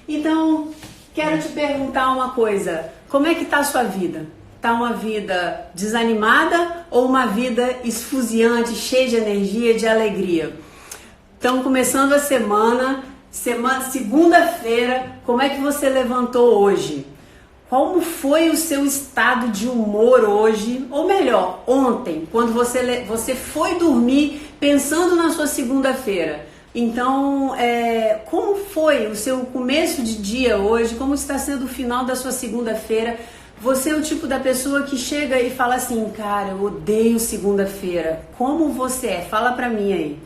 Então, quero te perguntar uma coisa. Como é que tá a sua vida? Tá uma vida desanimada ou uma vida esfuziante, cheia de energia, de alegria? Estamos começando a semana, segunda-feira. Como é que você levantou hoje? Como foi o seu estado de humor hoje? Ou melhor, ontem, quando você foi dormir pensando na sua segunda-feira? Então, como foi o seu começo de dia hoje? Como está sendo o final da sua segunda-feira? Você é o tipo da pessoa que chega e fala assim, cara, eu odeio segunda-feira. Como você é? Fala pra mim aí.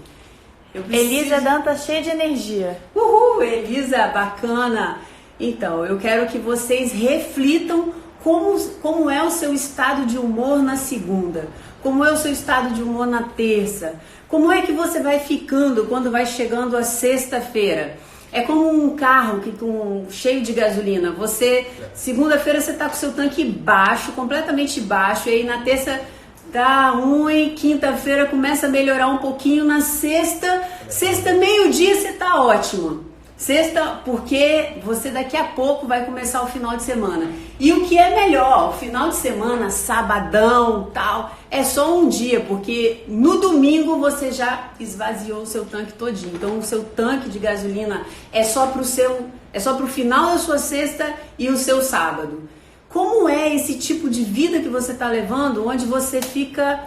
Elisa Dantas, cheia de energia. Uhul, Elisa, bacana. Então, eu quero que vocês reflitam como é o seu estado de humor na segunda, como é o seu estado de humor na terça, como é que você vai ficando quando vai chegando a sexta-feira. É como um carro cheio de gasolina. Segunda-feira você está com o seu tanque baixo, completamente baixo, e aí na terça tá ruim, quinta-feira começa a melhorar um pouquinho, na sexta meio-dia você tá ótimo. Sexta, porque você daqui a pouco vai começar o final de semana. E o que é melhor, o final de semana, sabadão, tal, é só um dia, porque no domingo você já esvaziou o seu tanque todinho. Então o seu tanque de gasolina é só pro final da sua sexta e o seu sábado. Como é esse tipo de vida que você está levando, onde você fica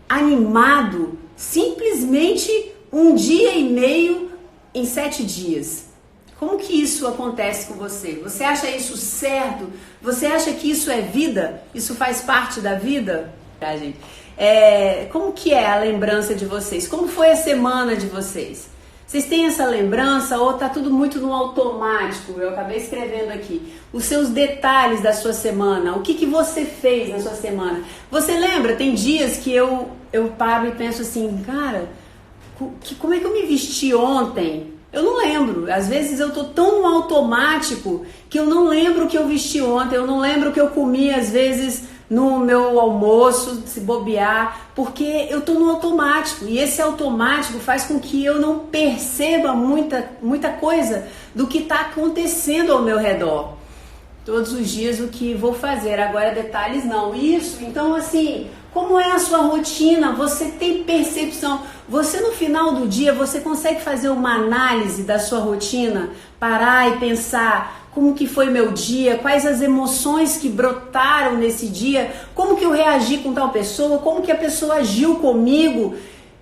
animado simplesmente um dia e meio em 7 dias? Como que isso acontece com você? Você acha isso certo? Você acha que isso é vida? Isso faz parte da vida? Tá, gente? Como que é a lembrança de vocês? Como foi a semana de vocês? Vocês têm essa lembrança ou tá tudo muito no automático? Eu acabei escrevendo aqui. Os seus detalhes da sua semana. O que você fez na sua semana? Você lembra? Tem dias que eu paro e penso assim, cara, como é que eu me vesti ontem? Eu não lembro. Às vezes eu tô tão no automático que eu não lembro o que eu vesti ontem. Eu não lembro o que eu comi às vezes no meu almoço, se bobear, porque eu tô no automático. E esse automático faz com que eu não perceba muita coisa do que tá acontecendo ao meu redor. Todos os dias o que vou fazer, agora detalhes não. Isso, então assim, como é a sua rotina? Você tem percepção? Você no final do dia, você consegue fazer uma análise da sua rotina? Parar e pensar como que foi meu dia? Quais as emoções que brotaram nesse dia? Como que eu reagi com tal pessoa? Como que a pessoa agiu comigo?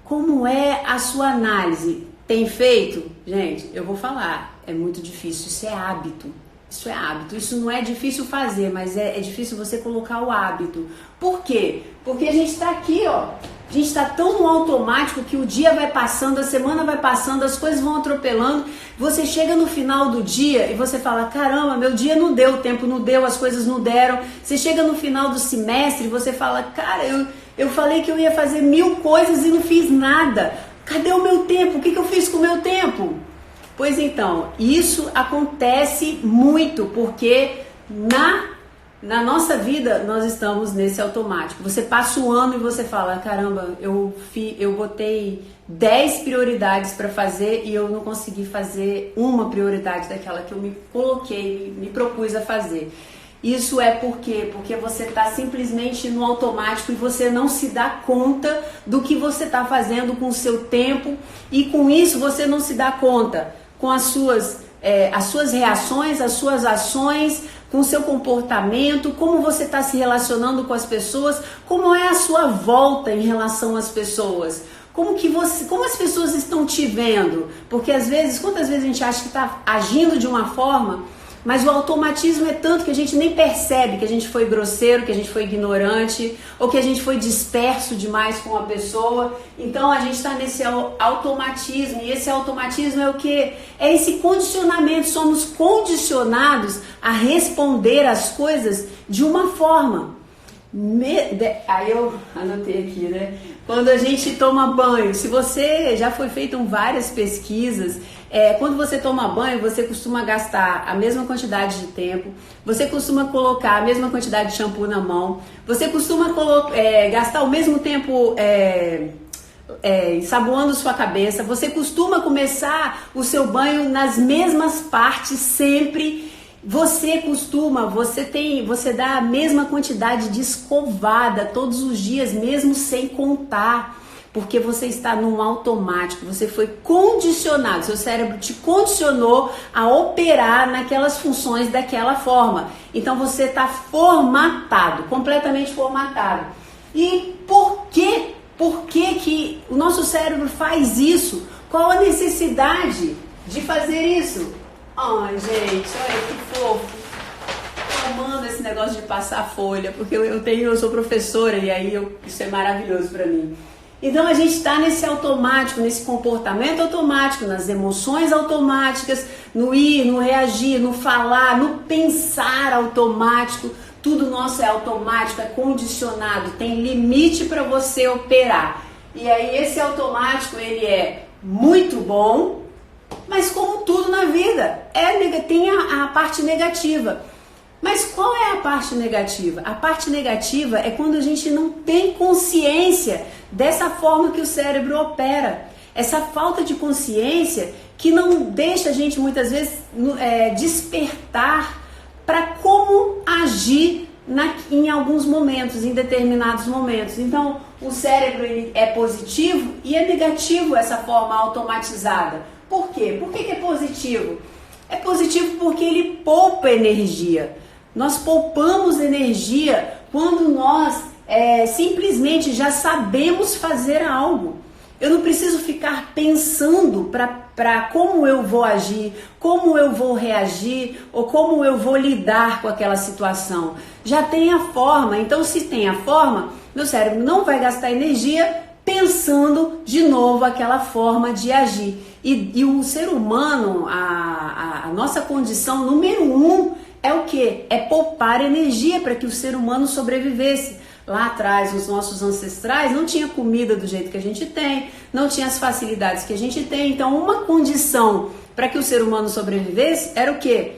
Como é a sua análise? Tem feito? Gente, eu vou falar, é muito difícil, isso é hábito. Isso é hábito, isso não é difícil fazer, mas é difícil você colocar o hábito. Por quê? Porque a gente está aqui, ó. A gente está tão no automático que o dia vai passando, a semana vai passando, as coisas vão atropelando. Você chega no final do dia e você fala, caramba, meu dia não deu, o tempo não deu, as coisas não deram. Você chega no final do semestre e você fala, cara, eu falei que eu ia fazer 1000 coisas e não fiz nada. Cadê o meu tempo? O que eu fiz com o meu tempo? Pois então, isso acontece muito porque na nossa vida nós estamos nesse automático. Você passa o ano e você fala, caramba, eu botei 10 prioridades para fazer e eu não consegui fazer uma prioridade daquela que eu me coloquei, me propus a fazer. Isso é por quê? Porque você está simplesmente no automático e você não se dá conta do que você está fazendo com o seu tempo e com isso você não se dá conta com as suas reações, as suas ações, com o seu comportamento, como você está se relacionando com as pessoas, como é a sua volta em relação às pessoas. Como as pessoas estão te vendo? Porque às vezes, quantas vezes a gente acha que está agindo de uma forma, mas o automatismo é tanto que a gente nem percebe que a gente foi grosseiro, que a gente foi ignorante, ou que a gente foi disperso demais com a pessoa. Então a gente está nesse automatismo, e esse automatismo é o quê? É esse condicionamento, somos condicionados a responder as coisas de uma forma. Aí eu anotei aqui, né? Quando a gente toma banho, se você já foi feito várias pesquisas, quando você toma banho, você costuma gastar a mesma quantidade de tempo, você costuma colocar a mesma quantidade de shampoo na mão, você costuma gastar o mesmo tempo ensaboando sua cabeça, você costuma começar o seu banho nas mesmas partes sempre, você dá a mesma quantidade de escovada todos os dias, mesmo sem contar, porque você está num automático, você foi condicionado, seu cérebro te condicionou a operar naquelas funções daquela forma. Então você está formatado, completamente formatado. E por que que o nosso cérebro faz isso? Qual a necessidade de fazer isso? Ai, gente, olha que fofo. Eu amando esse negócio de passar folha, porque eu sou professora e aí isso é maravilhoso para mim. Então a gente está nesse automático, nesse comportamento automático, nas emoções automáticas, no ir, no reagir, no falar, no pensar automático. Tudo nosso é automático, é condicionado, tem limite para você operar. E aí esse automático, ele é muito bom, mas como tudo na vida, tem a parte negativa. Mas qual é a parte negativa? A parte negativa é quando a gente não tem consciência dessa forma que o cérebro opera. Essa falta de consciência que não deixa a gente muitas vezes despertar para como agir em alguns momentos, em determinados momentos. Então, o cérebro ele é positivo e é negativo essa forma automatizada. Por quê? Por que é positivo? É positivo porque ele poupa energia. Nós poupamos energia quando nós simplesmente já sabemos fazer algo. Eu não preciso ficar pensando para como eu vou agir, como eu vou reagir ou como eu vou lidar com aquela situação. Já tem a forma, então se tem a forma, meu cérebro não vai gastar energia pensando de novo aquela forma de agir. E o ser humano, a nossa condição número 1 é o quê? É poupar energia para que o ser humano sobrevivesse. Lá atrás, os nossos ancestrais não tinha comida do jeito que a gente tem, não tinha as facilidades que a gente tem. Então, uma condição para que o ser humano sobrevivesse era o quê?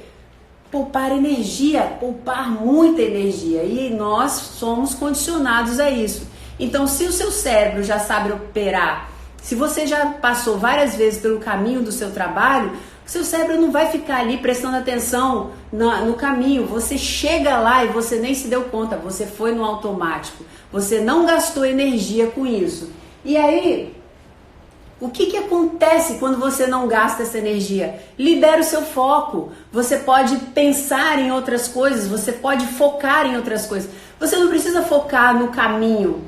Poupar energia, poupar muita energia. E nós somos condicionados a isso. Então, se o seu cérebro já sabe operar, se você já passou várias vezes pelo caminho do seu trabalho, seu cérebro não vai ficar ali prestando atenção no caminho. Você chega lá e você nem se deu conta, você foi no automático. Você não gastou energia com isso. E aí, o que acontece quando você não gasta essa energia? Libera o seu foco. Você pode pensar em outras coisas, você pode focar em outras coisas. Você não precisa focar no caminho.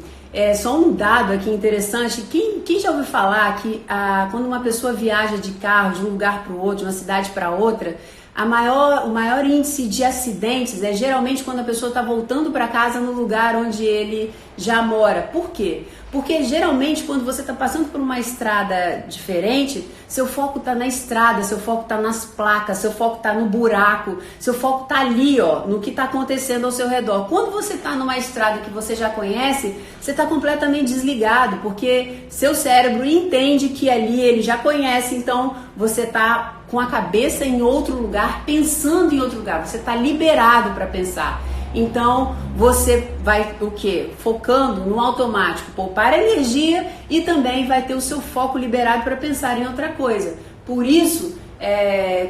Só um dado aqui interessante, quem já ouviu falar que quando uma pessoa viaja de carro de um lugar para o outro, de uma cidade para outra, o maior índice de acidentes é geralmente quando a pessoa está voltando para casa no lugar onde ele já mora. Por quê? Porque geralmente quando você está passando por uma estrada diferente, seu foco está na estrada, seu foco está nas placas, seu foco está no buraco, seu foco está ali, no que está acontecendo ao seu redor. Quando você está numa estrada que você já conhece, você está completamente desligado, porque seu cérebro entende que ali ele já conhece, então você está com a cabeça em outro lugar, pensando em outro lugar, você está liberado para pensar. Então você vai o quê? Focando no automático, poupar energia e também vai ter o seu foco liberado para pensar em outra coisa. Por isso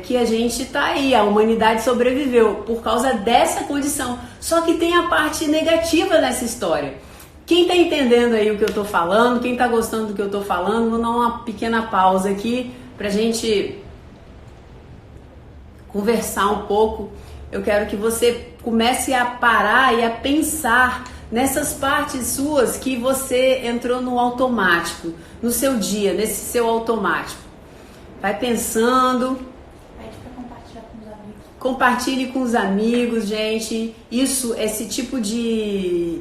que a gente está aí, a humanidade sobreviveu por causa dessa condição. Só que tem a parte negativa nessa história. Quem está entendendo aí o que eu estou falando, quem está gostando do que eu estou falando, vou dar uma pequena pausa aqui para a gente conversar um pouco. Eu quero que você comece a parar e a pensar nessas partes suas que você entrou no automático, no seu dia, nesse seu automático. Vai pensando. Pede para compartilhar com os amigos. Compartilhe com os amigos, gente. Esse tipo de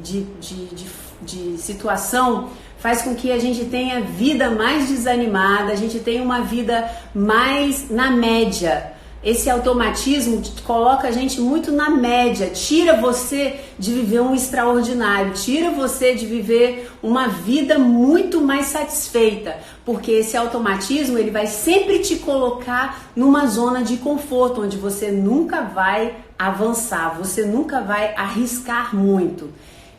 situação faz com que a gente tenha vida mais desanimada, a gente tenha uma vida mais na média. Esse automatismo coloca a gente muito na média, tira você de viver um extraordinário, tira você de viver uma vida muito mais satisfeita, porque esse automatismo ele vai sempre te colocar numa zona de conforto, onde você nunca vai avançar, você nunca vai arriscar muito.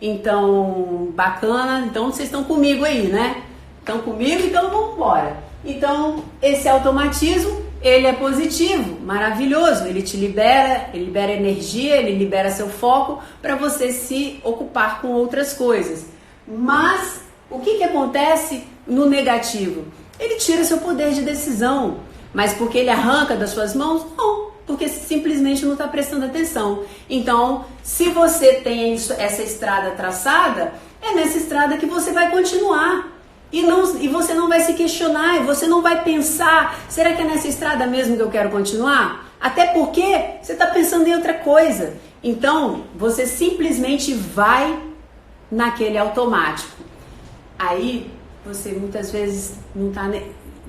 Então, bacana, então vocês estão comigo aí, né? Estão comigo? Então vamos embora. Então, esse automatismo, ele é positivo, maravilhoso. Ele te libera, ele libera energia, ele libera seu foco para você se ocupar com outras coisas. Mas, o que acontece no negativo? Ele tira seu poder de decisão. Mas porque ele arranca das suas mãos? Não, porque simplesmente não está prestando atenção. Então, se você tem essa estrada traçada, é nessa estrada que você vai continuar. E você não vai se questionar, e você não vai pensar, será que é nessa estrada mesmo que eu quero continuar? Até porque você está pensando em outra coisa. Então, você simplesmente vai naquele automático. Aí, você muitas vezes não está...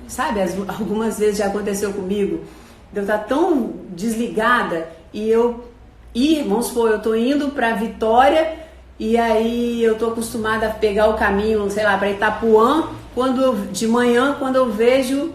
Sabe, algumas vezes já aconteceu comigo, eu estar tão desligada vamos supor, eu estou indo para Vitória e aí eu estou acostumada a pegar o caminho, sei lá, para Itapuã, de manhã, quando eu vejo,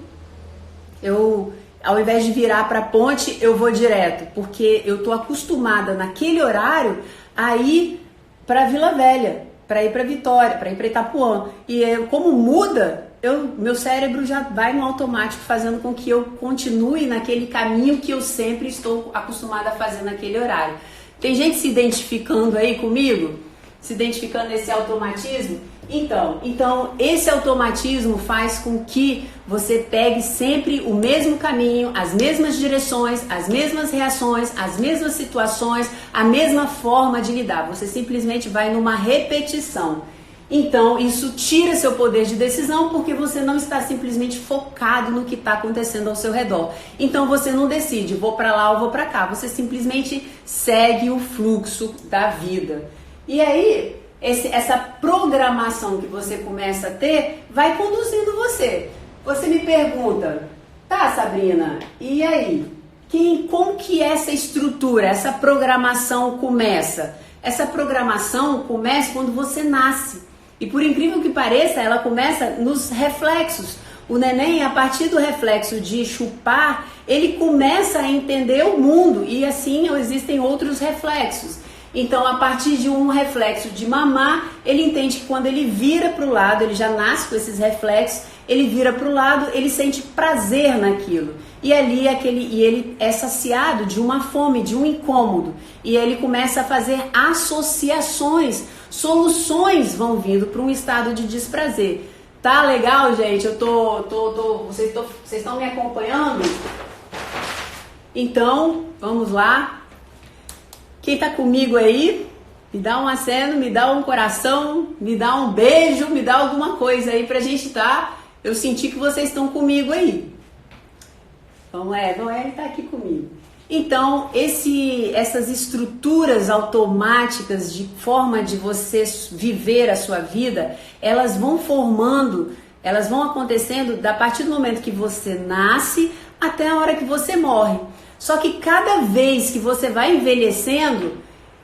ao invés de virar para a ponte, eu vou direto, porque eu estou acostumada naquele horário a ir para Vila Velha, para ir para Vitória, para ir para Itapuã, e como muda... meu cérebro já vai no automático, fazendo com que eu continue naquele caminho que eu sempre estou acostumada a fazer naquele horário. Tem gente se identificando aí comigo? Se identificando nesse automatismo? Então, esse automatismo faz com que você pegue sempre o mesmo caminho, as mesmas direções, as mesmas reações, as mesmas situações, a mesma forma de lidar. Você simplesmente vai numa repetição. Então, isso tira seu poder de decisão porque você não está simplesmente focado no que está acontecendo ao seu redor. Então, você não decide, vou para lá ou vou para cá. Você simplesmente segue o fluxo da vida. E aí, essa programação que você começa a ter vai conduzindo você. Você me pergunta, tá, Sabrina, e aí? Como que essa estrutura, essa programação começa? Essa programação começa quando você nasce. E por incrível que pareça, ela começa nos reflexos. O neném, a partir do reflexo de chupar, ele começa a entender o mundo e assim existem outros reflexos. Então, a partir de um reflexo de mamar, ele entende que quando ele vira para o lado, ele já nasce com esses reflexos, ele vira para o lado, ele sente prazer naquilo. E ali ele é saciado de uma fome, de um incômodo. E ele começa a fazer associações, soluções vão vindo para um estado de desprazer. Tá legal, gente? Vocês estão me acompanhando? Então, vamos lá. Quem tá comigo aí, me dá um aceno, me dá um coração, me dá um beijo, me dá alguma coisa aí pra gente eu senti que vocês estão comigo aí. Noelle tá aqui comigo. Então, essas estruturas automáticas de forma de você viver a sua vida, elas vão acontecendo a partir do momento que você nasce até a hora que você morre. Só que cada vez que você vai envelhecendo,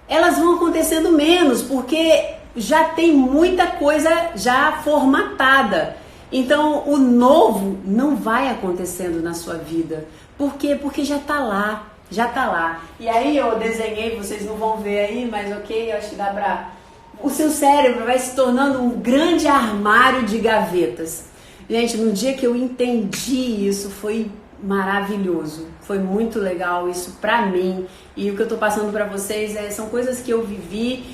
elas vão acontecendo menos, porque já tem muita coisa já formatada. Então, o novo não vai acontecendo na sua vida. Por quê? Porque já tá lá. E aí eu desenhei, vocês não vão ver aí, mas ok, acho que dá pra... O seu cérebro vai se tornando um grande armário de gavetas. Gente, no dia que eu entendi isso, foi maravilhoso. Foi muito legal isso pra mim. E o que eu tô passando pra vocês são coisas que eu vivi,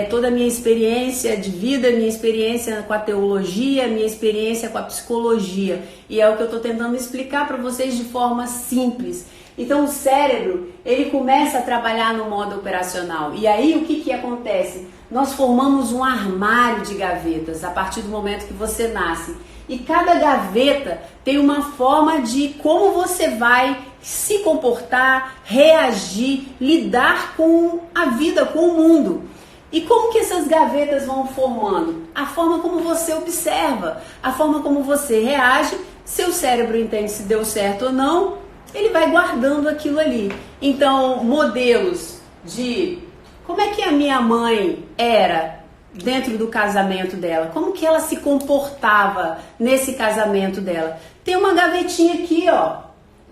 toda a minha experiência de vida, minha experiência com a teologia, minha experiência com a psicologia. E é o que eu tô tentando explicar pra vocês de forma simples. Então o cérebro, ele começa a trabalhar no modo operacional. E aí o que acontece? Nós formamos um armário de gavetas a partir do momento que você nasce. E cada gaveta tem uma forma de como você vai se comportar, reagir, lidar com a vida, com o mundo. E como que essas gavetas vão formando? A forma como você observa, a forma como você reage, seu cérebro entende se deu certo ou não, ele vai guardando aquilo ali. Então, modelos de como é que a minha mãe era dentro do casamento dela, como que ela se comportava nesse casamento dela. Tem uma gavetinha aqui, ó.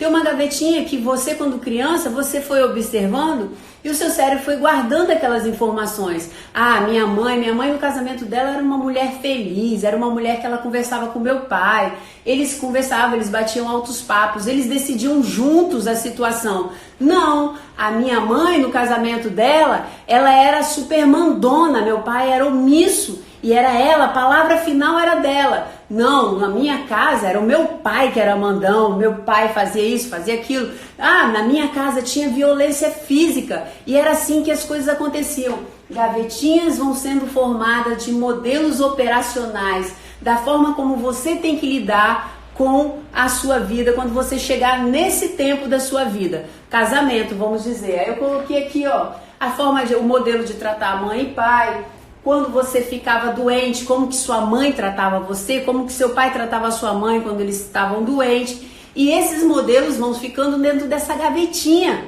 Tem uma gavetinha que você, quando criança, você foi observando e o seu cérebro foi guardando aquelas informações. Ah, minha mãe no casamento dela era uma mulher feliz, era uma mulher que ela conversava com meu pai. Eles conversavam, eles batiam altos papos, eles decidiam juntos a situação. Não, a minha mãe no casamento dela, ela era super mandona, meu pai era omisso. E era ela, a palavra final era dela. Não, na minha casa era o meu pai que era mandão, meu pai fazia isso, fazia aquilo. Ah, na minha casa tinha violência física e era assim que as coisas aconteciam. Gavetinhas vão sendo formadas de modelos operacionais, da forma como você tem que lidar com a sua vida quando você chegar nesse tempo da sua vida. Casamento, vamos dizer. Aí eu coloquei aqui, ó, o modelo de tratar mãe e pai. Quando você ficava doente, como que sua mãe tratava você, como que seu pai tratava a sua mãe quando eles estavam doentes. E esses modelos vão ficando dentro dessa gavetinha.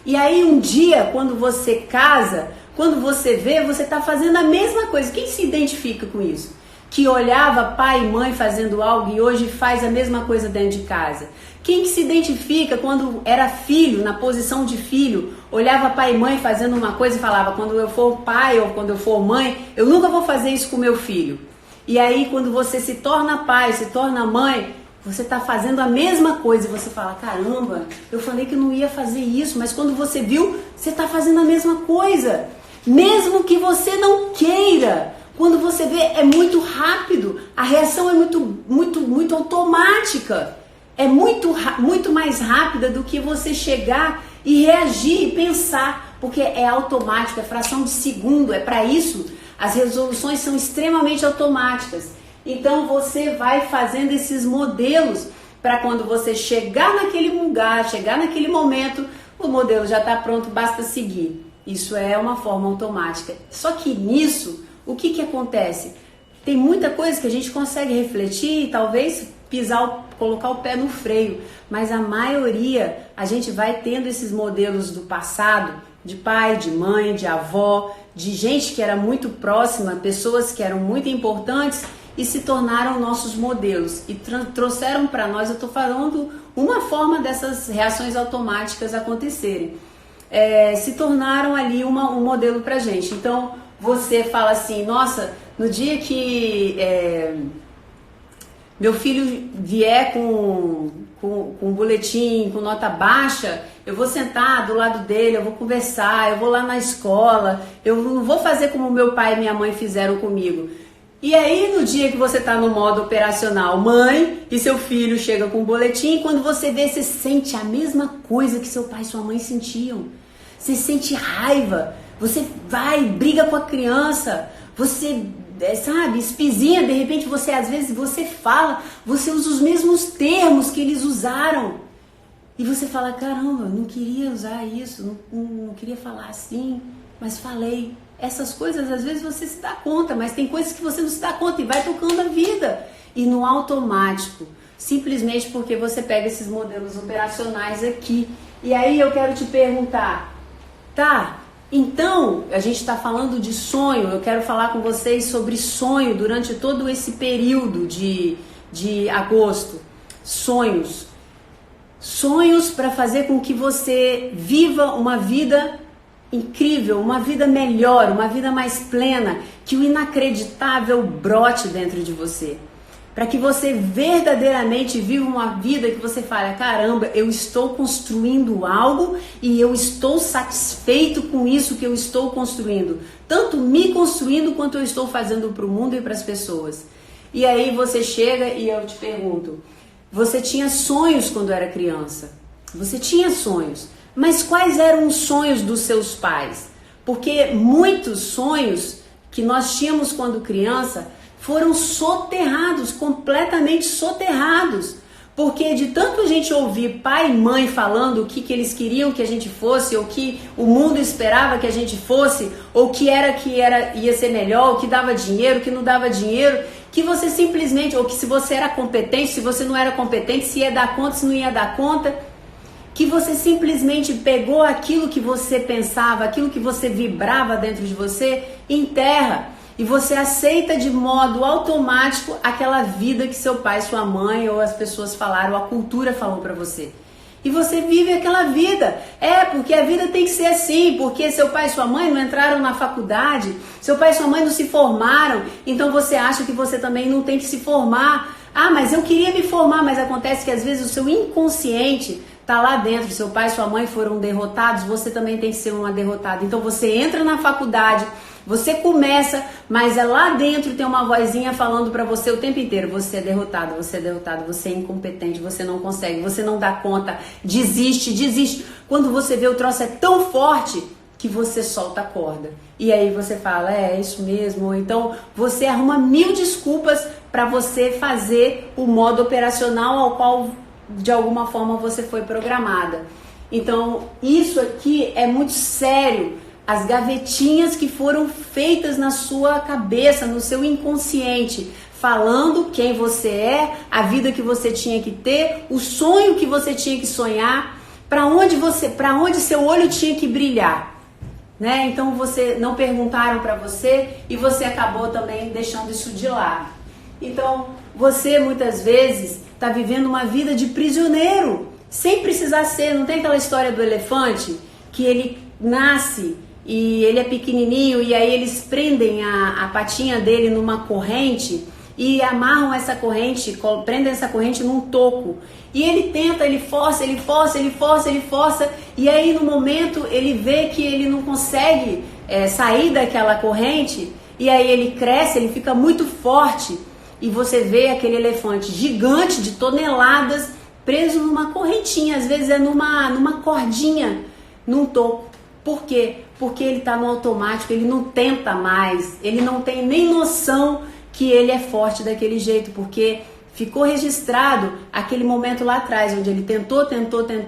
E aí um dia, quando você casa, quando você vê, você está fazendo a mesma coisa. Quem se identifica com isso? Que olhava pai e mãe fazendo algo e hoje faz a mesma coisa dentro de casa. Quem que se identifica quando era filho, na posição de filho, olhava pai e mãe fazendo uma coisa e falava, quando eu for pai ou quando eu for mãe, eu nunca vou fazer isso com meu filho. E aí quando você se torna pai, se torna mãe, você está fazendo a mesma coisa e você fala, caramba, eu falei que não ia fazer isso, mas quando você viu, você está fazendo a mesma coisa. Mesmo que você não queira. Quando você vê, é muito rápido, a reação é muito automática. É muito mais rápida do que você chegar e reagir e pensar, porque é automático, é fração de segundo, é para isso. As resoluções são extremamente automáticas. Então você vai fazendo esses modelos para quando você chegar naquele lugar, chegar naquele momento, o modelo já está pronto, basta seguir. Isso é uma forma automática. Só que nisso, o que acontece? Tem muita coisa que a gente consegue refletir e talvez colocar o pé no freio, mas a maioria a gente vai tendo esses modelos do passado, de pai, de mãe, de avó, de gente que era muito próxima, pessoas que eram muito importantes e se tornaram nossos modelos e trouxeram para nós, eu estou falando uma forma dessas reações automáticas acontecerem, se tornaram ali um modelo para gente. Então você fala assim, nossa, no dia que meu filho vier com um boletim, com nota baixa, eu vou sentar do lado dele, eu vou conversar, eu vou lá na escola, eu não vou fazer como meu pai e minha mãe fizeram comigo. E aí no dia que você está no modo operacional, mãe, e seu filho chega com um boletim, quando você vê, você sente a mesma coisa que seu pai e sua mãe sentiam. Você sente raiva, você vai, briga com a criança, você... sabe, espizinha, de repente você, às vezes, você fala, você usa os mesmos termos que eles usaram. E você fala, caramba, não queria usar isso, não queria falar assim, mas falei. Essas coisas, às vezes, você se dá conta, mas tem coisas que você não se dá conta e vai tocando a vida. E no automático, simplesmente porque você pega esses modelos operacionais aqui. E aí eu quero te perguntar, tá... Então, a gente está falando de sonho, eu quero falar com vocês sobre sonho durante todo esse período de agosto. Sonhos. Sonhos para fazer com que você viva uma vida incrível, uma vida melhor, uma vida mais plena, que o inacreditável brote dentro de você. Para que você verdadeiramente viva uma vida que você fale, caramba, eu estou construindo algo e eu estou satisfeito com isso que eu estou construindo. Tanto me construindo quanto eu estou fazendo para o mundo e para as pessoas. E aí você chega e eu te pergunto, você tinha sonhos quando era criança? Você tinha sonhos, mas quais eram os sonhos dos seus pais? Porque muitos sonhos que nós tínhamos quando criança foram soterrados, completamente soterrados. Porque de tanto a gente ouvir pai e mãe falando o que eles queriam que a gente fosse, ou que o mundo esperava que a gente fosse, ou que ia ser melhor, o que dava dinheiro, o que não dava dinheiro, que você simplesmente, ou que se você era competente, se você não era competente, se ia dar conta, se não ia dar conta, que você simplesmente pegou aquilo que você pensava, aquilo que você vibrava dentro de você, enterra. E você aceita de modo automático aquela vida que seu pai, sua mãe ou as pessoas falaram, a cultura falou para você. E você vive aquela vida. Porque a vida tem que ser assim, porque seu pai e sua mãe não entraram na faculdade, seu pai e sua mãe não se formaram, então você acha que você também não tem que se formar. Ah, mas eu queria me formar, mas acontece que às vezes o seu inconsciente tá lá dentro, seu pai e sua mãe foram derrotados, você também tem que ser uma derrotada. Então você entra na faculdade, você começa, mas lá dentro tem uma vozinha falando pra você o tempo inteiro: você é derrotado, você é derrotado, você é incompetente, você não consegue, você não dá conta, desiste. Quando você vê o troço é tão forte que você solta a corda. E aí você fala: é isso mesmo. Ou então você arruma 1000 desculpas para você fazer o modo operacional ao qual de alguma forma você foi programada. Então isso aqui é muito sério. As gavetinhas que foram feitas na sua cabeça, no seu inconsciente, falando quem você é, a vida que você tinha que ter, o sonho que você tinha que sonhar, para onde seu olho tinha que brilhar, né? Então você não perguntaram para você e você acabou também deixando isso de lado. Então você muitas vezes está vivendo uma vida de prisioneiro, sem precisar ser. Não tem aquela história do elefante que ele nasce e ele é pequenininho e aí eles prendem a patinha dele numa corrente e amarram essa corrente, prendem essa corrente num toco. E ele tenta, ele força, e aí no momento ele vê que ele não consegue sair daquela corrente, e aí ele cresce, ele fica muito forte, e você vê aquele elefante gigante de toneladas preso numa correntinha, às vezes é numa cordinha, num toco. Por quê? Porque ele está no automático, ele não tenta mais, ele não tem nem noção que ele é forte daquele jeito, porque ficou registrado aquele momento lá atrás, onde ele tentou,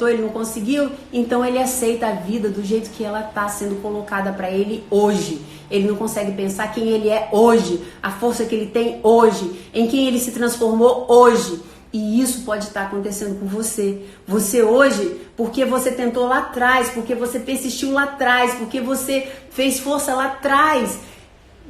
ele não conseguiu, então ele aceita a vida do jeito que ela está sendo colocada para ele hoje. Ele não consegue pensar quem ele é hoje, a força que ele tem hoje, em quem ele se transformou hoje. E isso pode estar acontecendo com você. Você hoje, porque você tentou lá atrás, porque você persistiu lá atrás, porque você fez força lá atrás.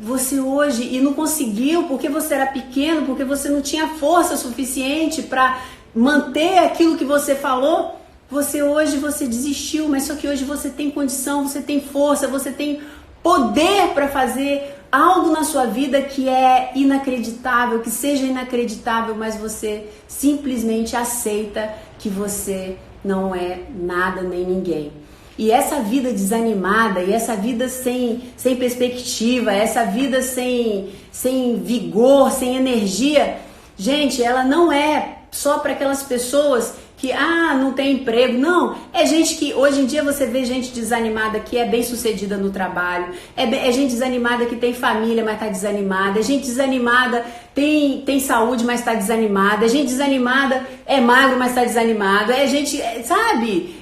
Você hoje, e não conseguiu porque você era pequeno, porque você não tinha força suficiente para manter aquilo que você falou. Você hoje, você desistiu, mas só que hoje você tem condição, você tem força, você tem poder para fazer algo na sua vida que é inacreditável, que seja inacreditável, mas você simplesmente aceita que você não é nada nem ninguém. E essa vida desanimada, e essa vida sem perspectiva, essa vida sem vigor, sem energia, gente, ela não é só para aquelas pessoas que não tem emprego. Não, é gente que hoje em dia você vê gente desanimada que é bem sucedida no trabalho, é gente desanimada que tem família, mas está desanimada, é gente desanimada, tem saúde, mas está desanimada, é gente desanimada, é magro, mas está desanimado, é gente, sabe,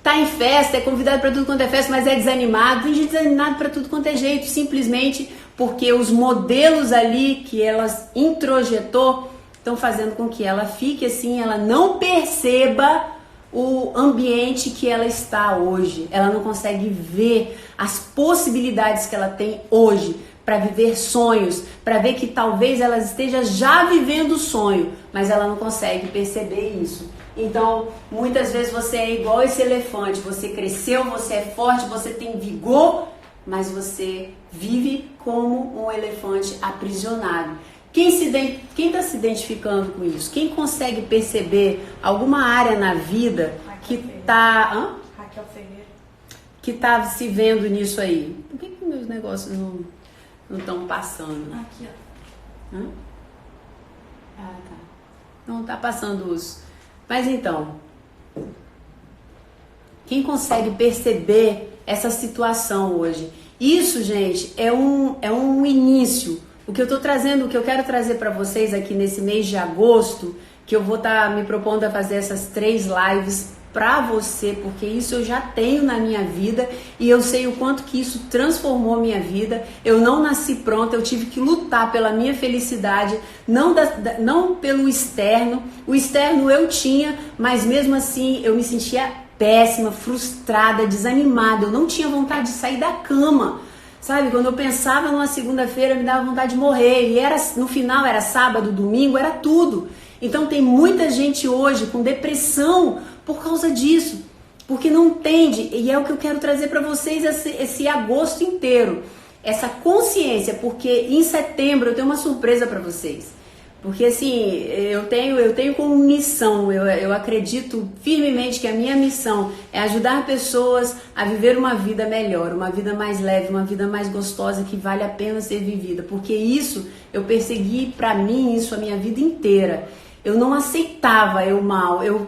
tá em festa, é convidado para tudo quanto é festa, mas é desanimado, tem gente desanimada para tudo quanto é jeito, simplesmente porque os modelos ali que elas introjetou estão fazendo com que ela fique assim, ela não perceba o ambiente que ela está hoje. Ela não consegue ver as possibilidades que ela tem hoje para viver sonhos, para ver que talvez ela esteja já vivendo o sonho, mas ela não consegue perceber isso. Então, muitas vezes você é igual esse elefante, você cresceu, você é forte, você tem vigor, mas você vive como um elefante aprisionado. Quem está se identificando com isso? Quem consegue perceber alguma área na vida que está Raquel Ferreira. Que está se vendo nisso aí? Por que meus negócios não estão passando? Aqui, ó. Tá. Não está passando os... Mas então, quem consegue perceber essa situação hoje? Isso, gente, é um início. O que eu tô trazendo, o que eu quero trazer para vocês aqui nesse mês de agosto, que eu vou estar me propondo a fazer essas 3 lives para você, porque isso eu já tenho na minha vida e eu sei o quanto que isso transformou minha vida. Eu não nasci pronta, eu tive que lutar pela minha felicidade, não pelo externo. O externo eu tinha, mas mesmo assim eu me sentia péssima, frustrada, desanimada. Eu não tinha vontade de sair da cama. Sabe, quando eu pensava numa segunda-feira, me dava vontade de morrer. E no final era sábado, domingo, era tudo. Então tem muita gente hoje com depressão por causa disso, porque não entende, e é o que eu quero trazer para vocês esse agosto inteiro, essa consciência, porque em setembro eu tenho uma surpresa para vocês. Porque assim, eu tenho como missão, eu acredito firmemente que a minha missão é ajudar pessoas a viver uma vida melhor, uma vida mais leve, uma vida mais gostosa, que vale a pena ser vivida. Porque isso eu persegui pra mim, isso a minha vida inteira. Eu não aceitava eu mal, eu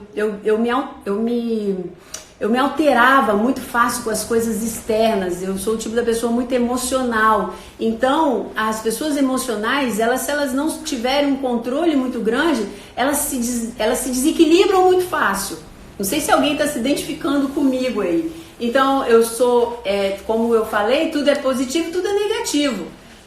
me alterava muito fácil com as coisas externas. Eu sou o tipo da pessoa muito emocional. Então, as pessoas emocionais, se elas não tiverem um controle muito grande, elas se desequilibram muito fácil. Não sei se alguém está se identificando comigo aí. Então, eu sou, como eu falei, tudo é positivo, tudo é negativo.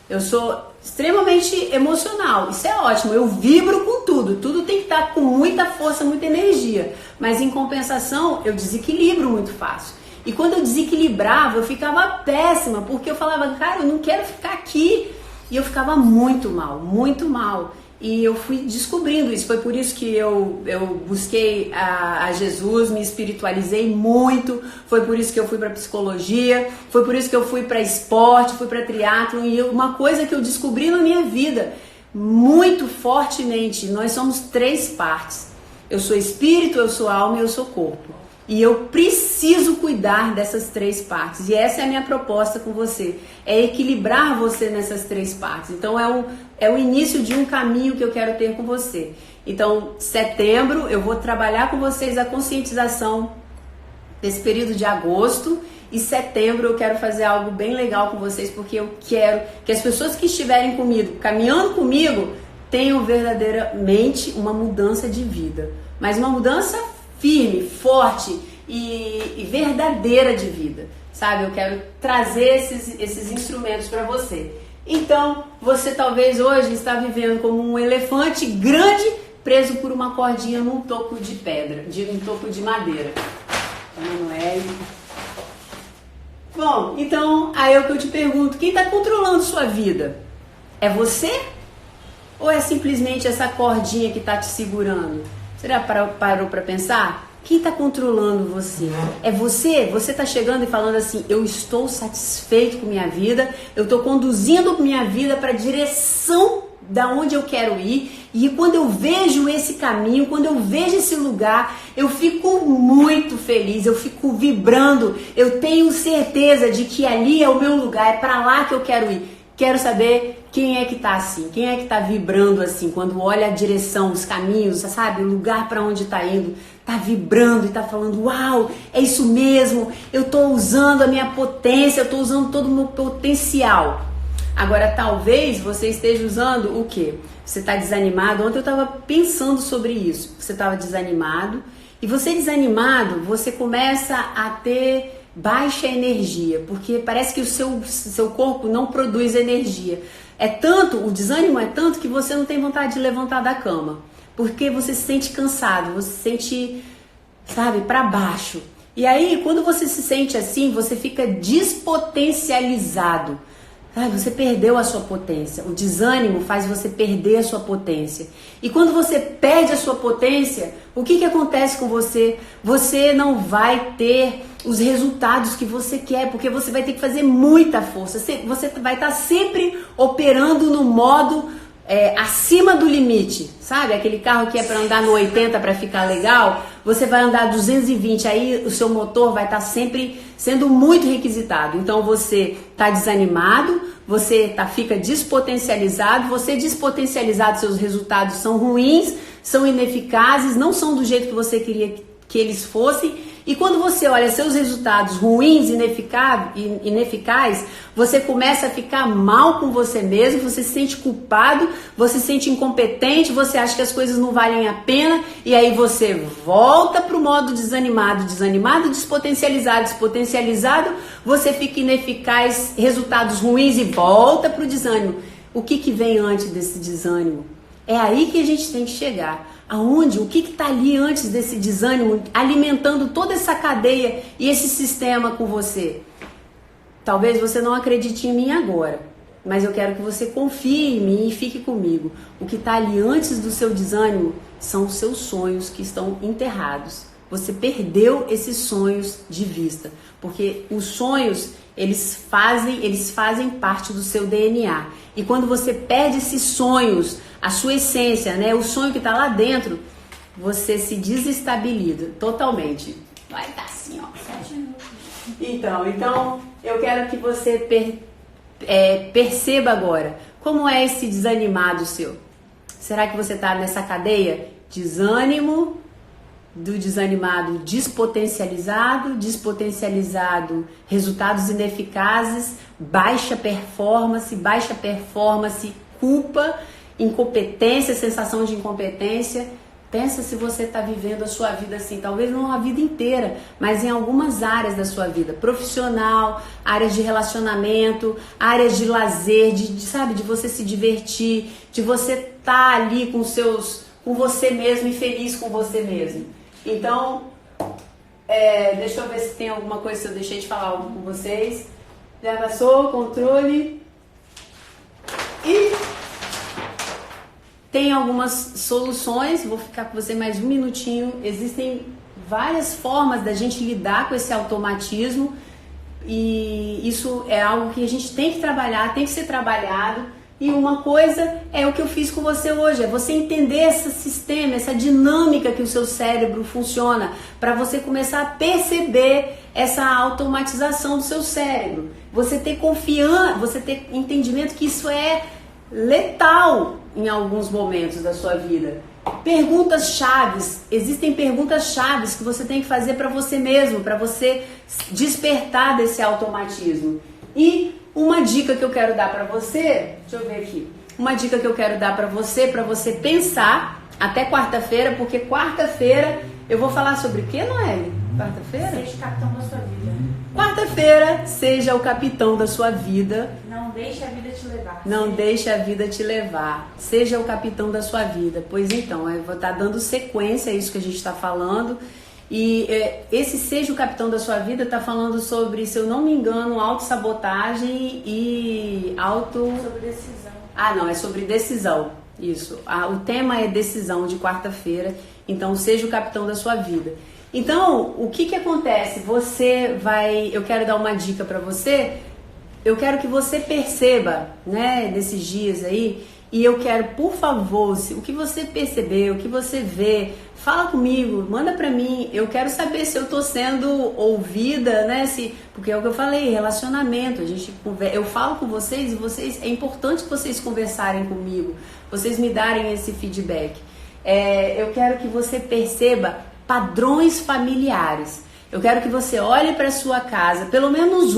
Eu sou extremamente emocional, isso é ótimo, eu vibro com tudo, tudo tem que estar com muita força, muita energia, mas em compensação eu desequilibro muito fácil. E quando eu desequilibrava, eu ficava péssima, porque eu falava, cara, eu não quero ficar aqui, e eu ficava muito mal, muito mal. E eu fui descobrindo isso, foi por isso que eu busquei a Jesus, me espiritualizei muito, foi por isso que eu fui para psicologia, foi por isso que eu fui para esporte, fui para triatlon, e uma coisa que eu descobri na minha vida, muito fortemente, nós somos 3 partes, eu sou espírito, eu sou alma e eu sou corpo. E eu preciso cuidar dessas 3 partes. E essa é a minha proposta com você. É equilibrar você nessas 3 partes. Então é o início de um caminho que eu quero ter com você. Então, setembro, eu vou trabalhar com vocês a conscientização desse período de agosto. E setembro eu quero fazer algo bem legal com vocês, porque eu quero que as pessoas que estiverem comigo, caminhando comigo, tenham verdadeiramente uma mudança de vida. Mas uma mudança firme, forte e verdadeira de vida, sabe? Eu quero trazer esses instrumentos para você. Então, você talvez hoje está vivendo como um elefante grande preso por uma cordinha num toco de pedra, um toco de madeira. Emanuele. Bom, então, aí é o que eu te pergunto, quem está controlando sua vida? É você? Ou é simplesmente essa cordinha que está te segurando? Você já parou para pensar? Quem está controlando você? É você? Você está chegando e falando assim, eu estou satisfeito com minha vida, eu estou conduzindo minha vida para a direção da onde eu quero ir, e quando eu vejo esse caminho, quando eu vejo esse lugar, eu fico muito feliz, eu fico vibrando, eu tenho certeza de que ali é o meu lugar, é para lá que eu quero ir. Quero saber quem é que tá assim, quem é que tá vibrando assim, quando olha a direção, os caminhos, sabe, o lugar para onde tá indo, tá vibrando e tá falando, uau, é isso mesmo, eu tô usando a minha potência, eu tô usando todo o meu potencial. Agora, talvez você esteja usando o quê? Você tá desanimado? Ontem eu tava pensando sobre isso, você tava desanimado, e você desanimado, você começa a ter baixa energia, porque parece que o seu corpo não produz energia. O desânimo é tanto que você não tem vontade de levantar da cama, porque você se sente cansado, você se sente, sabe, para baixo. E aí, quando você se sente assim, você fica despotencializado. Você perdeu a sua potência. O desânimo faz você perder a sua potência. E quando você perde a sua potência, o que acontece com você? Você não vai ter os resultados que você quer, porque você vai ter que fazer muita força. Você vai estar sempre operando no modo acima do limite, sabe? Aquele carro que é para andar no 80 para ficar legal, você vai andar 220, aí o seu motor vai estar sempre sendo muito requisitado. Então você está desanimado, você fica despotencializado, seus resultados são ruins, são ineficazes, não são do jeito que você queria que eles fossem. E quando você olha seus resultados ruins, ineficazes, você começa a ficar mal com você mesmo, você se sente culpado, você se sente incompetente, você acha que as coisas não valem a pena, e aí você volta para o modo desanimado, despotencializado, você fica ineficaz, resultados ruins e volta para o desânimo. O que vem antes desse desânimo? É aí que a gente tem que chegar. Aonde? O que está ali antes desse desânimo, alimentando toda essa cadeia e esse sistema com você? Talvez você não acredite em mim agora, mas eu quero que você confie em mim e fique comigo. O que está ali antes do seu desânimo são os seus sonhos que estão enterrados. Você perdeu esses sonhos de vista, porque os sonhos, eles fazem parte do seu DNA. E quando você perde esses sonhos, a sua essência, né, o sonho que está lá dentro, você se desestabiliza totalmente. Vai estar assim, ó. 7 minutos. Então, eu quero que você perceba agora como é esse desanimado seu. Será que você está nessa cadeia? Desânimo, do desanimado despotencializado, resultados ineficazes, baixa performance, culpa, incompetência, sensação de incompetência. Pensa se você está vivendo a sua vida assim, talvez não a vida inteira, mas em algumas áreas da sua vida, profissional, áreas de relacionamento, áreas de lazer, de você se divertir, de você estar ali com você mesmo e feliz com você mesmo. Então, deixa eu ver se tem alguma coisa que eu deixei de falar com vocês. Já passou, controle. E tem algumas soluções, vou ficar com você mais um minutinho. Existem várias formas da gente lidar com esse automatismo e isso é algo que a gente tem que trabalhar, tem que ser trabalhado. E uma coisa é o que eu fiz com você hoje, é você entender esse sistema, essa dinâmica que o seu cérebro funciona, para você começar a perceber essa automatização do seu cérebro. Você ter confiança, você ter entendimento que isso é letal em alguns momentos da sua vida. Perguntas chaves, existem perguntas chaves que você tem que fazer para você mesmo, para você despertar desse automatismo. E uma dica que eu quero dar para você, deixa eu ver aqui, uma dica que eu quero dar para você pensar até quarta-feira, porque quarta-feira eu vou falar sobre o que, Noelle? Quarta-feira? Seja o capitão da sua vida. Quarta-feira, seja o capitão da sua vida. Não deixe a vida te levar. Não deixe a vida te levar. Seja o capitão da sua vida. Pois então, eu vou estar dando sequência a isso que a gente está falando. E esse seja o capitão da sua vida está falando sobre, se eu não me engano, autossabotagem e Sobre decisão. Ah, não, é sobre decisão. Isso. O tema é decisão de quarta-feira. Então, seja o capitão da sua vida. Então, o que acontece? Eu quero dar uma dica para você. Eu quero que você perceba, né, nesses dias aí, e eu quero, por favor, o que você percebeu, o que você vê, fala comigo, manda pra mim. Eu quero saber se eu tô sendo ouvida, né? Porque é o que eu falei, relacionamento. Eu falo com vocês e é importante que vocês conversarem comigo, vocês me darem esse feedback. Eu quero que você perceba padrões familiares. Eu quero que você olhe para sua casa, pelo menos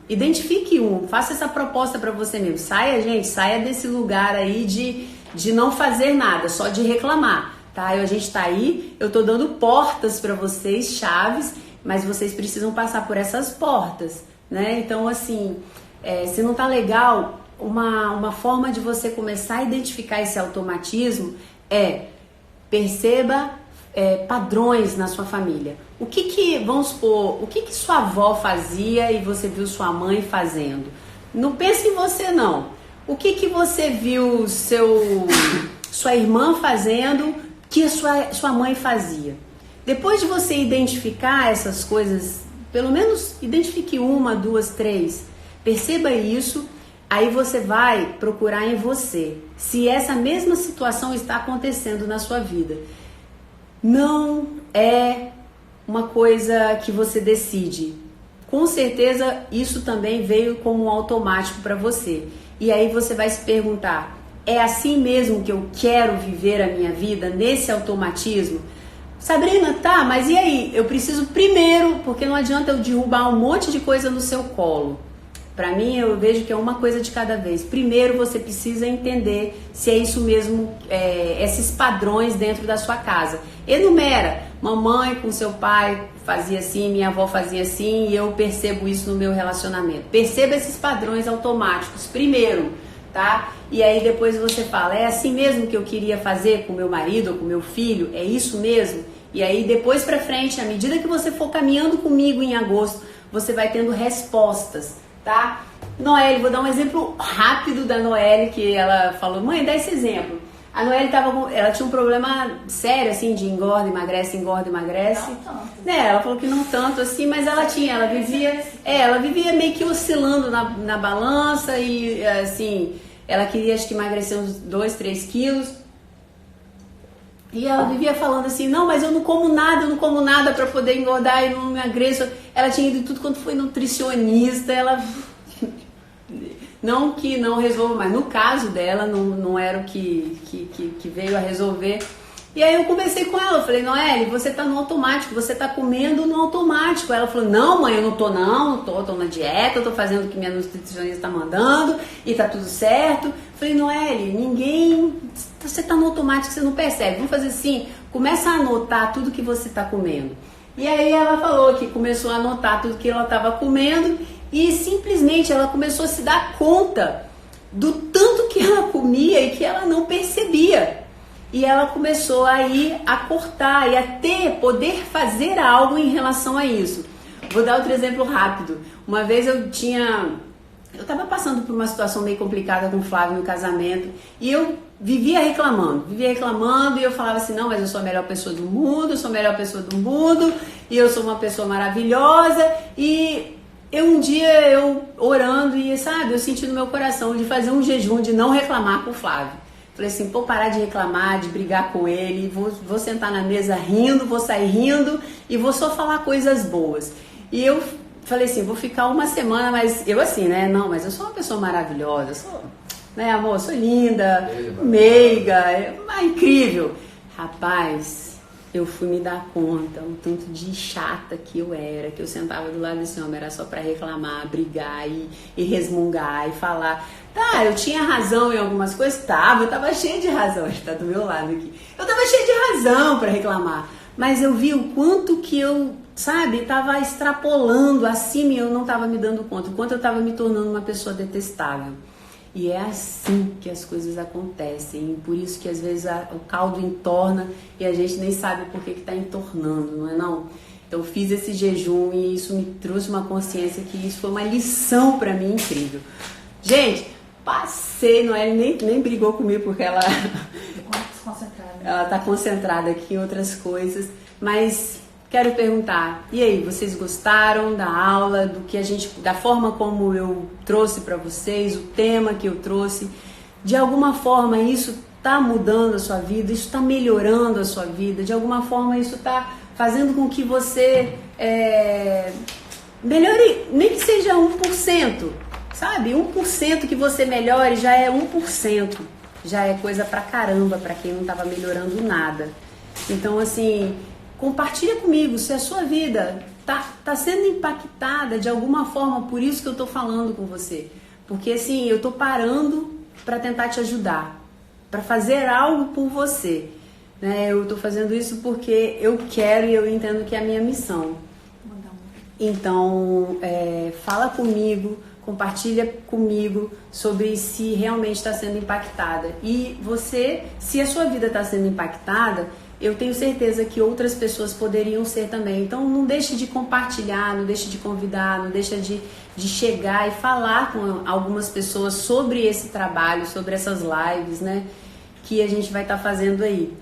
identifique faça essa proposta para você mesmo. Saia desse lugar aí de não fazer nada, só de reclamar, tá? A gente tá aí, eu tô dando portas para vocês, chaves, mas vocês precisam passar por essas portas, né? Então, assim, se não tá legal, uma forma de você começar a identificar esse automatismo perceba padrões na sua família. Vamos supor, o que sua avó fazia e você viu sua mãe fazendo? Não pense em você, não. O que você viu sua irmã fazendo que a sua mãe fazia? Depois de você identificar essas coisas, pelo menos identifique 1, 2, 3, perceba isso, aí você vai procurar em você se essa mesma situação está acontecendo na sua vida. Não é uma coisa que você decide. Com certeza isso também veio como um automático para você. E aí você vai se perguntar, é assim mesmo que eu quero viver a minha vida, nesse automatismo? Sabrina, tá, mas e aí? Eu preciso primeiro, porque não adianta eu derrubar um monte de coisa no seu colo. Para mim, eu vejo que é uma coisa de cada vez. Primeiro, você precisa entender se é isso mesmo, esses padrões dentro da sua casa. Enumera. Mamãe com seu pai fazia assim, minha avó fazia assim, e eu percebo isso no meu relacionamento. Perceba esses padrões automáticos primeiro, tá? E aí depois você fala, é assim mesmo que eu queria fazer com meu marido ou com meu filho? É isso mesmo? E aí depois pra frente, à medida que você for caminhando comigo em agosto, você vai tendo respostas, tá? Noelle, vou dar um exemplo rápido da Noelle, que ela falou, mãe, dá esse exemplo. A Noelle ela tinha um problema sério, assim, de engorda, emagrece, engorda, emagrece. Não tanto. Né, ela falou que não tanto assim, mas ela vivia meio que oscilando na balança e, assim, ela queria, acho que, emagrecer uns 2, 3 quilos. E ela vivia falando assim, não, mas eu não como nada pra poder engordar e não emagreço. Ela tinha ido tudo quanto foi nutricionista, ela... Não que não resolva, mas no caso dela não era o que veio a resolver. E aí eu conversei com ela, eu falei, Noelle, você tá no automático, você tá comendo no automático. Ela falou, não mãe, eu não tô na dieta, eu tô fazendo o que minha nutricionista tá mandando e tá tudo certo. Eu falei, Noelle, você tá no automático, você não percebe. Vamos fazer assim, começa a anotar tudo que você tá comendo. E aí ela falou que começou a anotar tudo que ela tava comendo e simplesmente ela começou a se dar conta do tanto que ela comia e que ela não percebia. E ela começou aí a cortar e a poder fazer algo em relação a isso. Vou dar outro exemplo rápido. Uma vez eu estava passando por uma situação meio complicada com o Flávio no casamento e eu vivia reclamando e eu falava assim, não, mas eu sou a melhor pessoa do mundo, e eu sou uma pessoa maravilhosa. E um dia eu orando e, sabe, eu senti no meu coração de fazer um jejum, de não reclamar com o Flávio. Falei assim, vou parar de reclamar, de brigar com ele, vou sentar na mesa rindo, vou sair rindo e vou só falar coisas boas. E eu falei assim, vou ficar uma semana, mas eu assim, né, não, mas eu sou uma pessoa maravilhosa, né, amor, sou linda, meiga, incrível. Rapaz, eu fui me dar conta o tanto de chata que eu era, que eu sentava do lado desse homem, era só pra reclamar, brigar e resmungar e falar. Tá, eu tinha razão em algumas coisas, eu tava cheia de razão, ele tá do meu lado aqui. Eu tava cheia de razão pra reclamar, mas eu vi o quanto que eu, sabe, tava extrapolando acima e eu não tava me dando conta, o quanto eu tava me tornando uma pessoa detestável. E é assim que as coisas acontecem, por isso que às vezes o caldo entorna e a gente nem sabe por que está entornando, não é não? Então eu fiz esse jejum e isso me trouxe uma consciência que isso foi uma lição para mim incrível. Gente, passei, Noelle nem brigou comigo porque ela está concentrada aqui em outras coisas, mas... Quero perguntar, e aí, vocês gostaram da aula, da forma como eu trouxe para vocês, o tema que eu trouxe? De alguma forma isso está mudando a sua vida, isso está melhorando a sua vida, de alguma forma isso está fazendo com que você melhore, nem que seja 1%, sabe? 1% que você melhore já é 1%, já é coisa pra caramba para quem não estava melhorando nada. Então, assim... Compartilha comigo se a sua vida tá sendo impactada de alguma forma, por isso que eu tô falando com você. Porque assim, eu tô parando para tentar te ajudar, para fazer algo por você. Né? Eu tô fazendo isso porque eu quero e eu entendo que é a minha missão. Então, fala comigo, compartilha comigo sobre se realmente está sendo impactada. E você, se a sua vida está sendo impactada, eu tenho certeza que outras pessoas poderiam ser também. Então não deixe de compartilhar, não deixe de convidar, não deixe de chegar e falar com algumas pessoas sobre esse trabalho, sobre essas lives, né, que a gente vai estar fazendo aí.